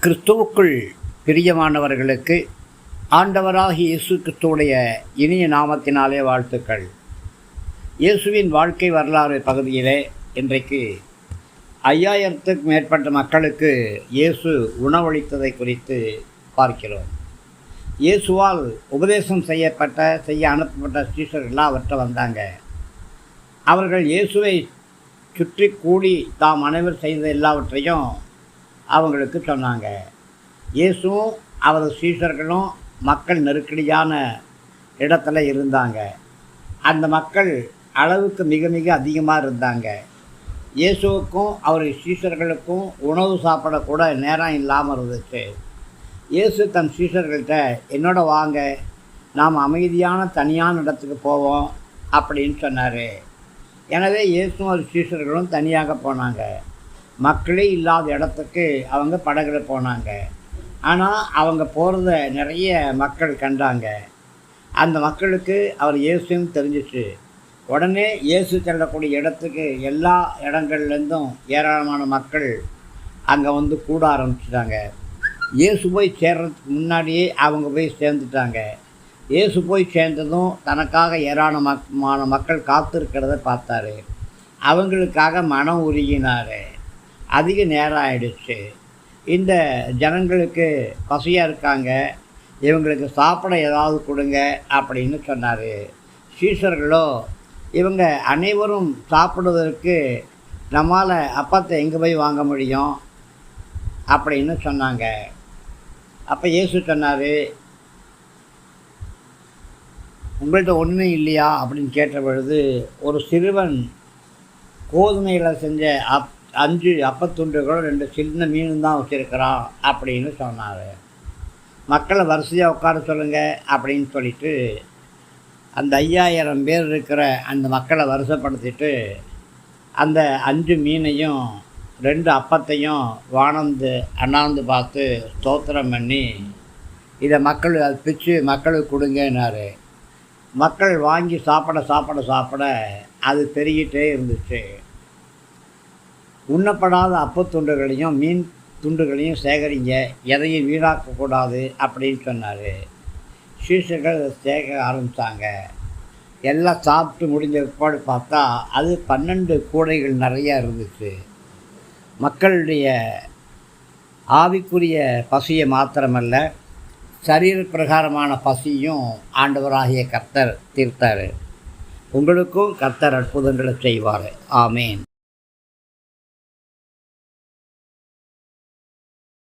கிறிஸ்துவுக்குள் பிரியமானவர்களுக்கு ஆண்டவராகிய இயேசு கிறிஸ்துவுடைய இனிய நாமத்தினாலே வாழ்த்துக்கள். இயேசுவின் வாழ்க்கை வரலாறு பகுதியிலே இன்றைக்கு 5000க்கும் மேற்பட்ட மக்களுக்கு இயேசு உணவளித்ததை குறித்து பார்க்கிறோம். இயேசுவால் உபதேசம் செய்ய அனுப்பப்பட்ட சீஷர்கள்லாம் அவர்கிட்ட வந்தாங்க. அவர்கள் இயேசுவை சுற்றி கூடி தாம் அனைவர் செய்த எல்லாவற்றையும் அவங்களுக்கு சொன்னாங்க. இயேசுவும் அவரது சீஷர்களும் மக்கள் நெருக்கடியான இடத்துல இருந்தாங்க. அந்த மக்கள் அளவுக்கு மிக மிக அதிகமாக இருந்தாங்க. இயேசுவுக்கும் அவருடைய சீஷர்களுக்கும் உணவு சாப்பிடக்கூட நேரம் இல்லாமல் இருந்துச்சு. இயேசு தன் சீஷர்கள்ட்ட என்னோட வாங்க, நாம் அமைதியான தனியான இடத்துக்கு போவோம் அப்படின்னு சொன்னார். எனவே இயேசுவும் அவர் சீஷர்களும் தனியாக போனாங்க. மக்களே இல்லாத இடத்துக்கு அவங்க படகுல போனாங்க. ஆனால் அவங்க போகிறத நிறைய மக்கள் கண்டாங்க. அந்த மக்களுக்கு அவர் இயேசுன்னு தெரிஞ்சிச்சு. உடனே இயேசு செல்லக்கூடிய இடத்துக்கு எல்லா இடங்கள்லேருந்தும் ஏராளமான மக்கள் அங்கே வந்து கூட ஆரம்பிச்சிட்டாங்க. இயேசு போய் சேர்றதுக்கு முன்னாடியே அவங்க போய் சேர்ந்துட்டாங்க. இயேசு போய் சேர்ந்ததும் தனக்காக ஏராளமான மக்கள் காத்திருக்கிறத பார்த்தாரு. அவங்களுக்காக மனம் உருகினார். அதிக நேரம் ஆயிடுச்சு. இந்த ஜனங்களுக்கு பசியாக இருக்காங்க, இவங்களுக்கு சாப்பிட ஏதாவது கொடுங்க அப்படின்னு சொன்னார். சீஷர்களோ இவங்க அனைவரும் சாப்பிடுவதற்கு நம்மால் அப்பத்தை எங்கே போய் வாங்க முடியும் அப்படின்னு சொன்னாங்க. அப்போ இயேசு சொன்னார், உங்கள்கிட்ட ஒன்றும் இல்லையா அப்படின்னு கேட்ட பொழுது, ஒரு சிறுவன் கோதுமையில் செஞ்ச 5 அப்பத்துண்டுகளும் 2 சின்ன மீன் தான் வச்சுருக்கிறான் அப்படின்னு சொன்னார். மக்களை வரிசையாக உட்கார சொல்லுங்கள் அப்படின்னு சொல்லிட்டு அந்த 5000 பேர் இருக்கிற அந்த மக்களை வரிசைப்படுத்திட்டு அந்த 5 மீனையும் 2 அப்பத்தையும் அண்ணாந்து பார்த்து ஸ்தோத்திரம் பண்ணி இதை அது பிச்சு மக்களுக்கு கொடுங்கன்னாரு. மக்கள் வாங்கி சாப்பிட அது பெருகிட்டே இருந்துச்சு. உண்ணப்படாத அப்பத்துண்டுகளையும் மீன் துண்டுகளையும் சேகரிங்க, எதையும் வீணாக்கக்கூடாது அப்படின்னு சொன்னார். சீஷர்கள் சேகர ஆரம்பித்தாங்க. எல்லாம் சாப்பிட்டு முடிஞ்ச பிற்பாடு பார்த்தா அது 12 கூடைகள் நிறையா இருந்துச்சு. மக்களுடைய ஆவிக்குரிய பசியை மாத்திரமல்ல, சரீர பிரகாரமான பசியும் ஆண்டவராகிய கர்த்தர் தீர்த்தார். உங்களுக்கும் கர்த்தர் அற்புதங்களை செய்வார். ஆமேன்.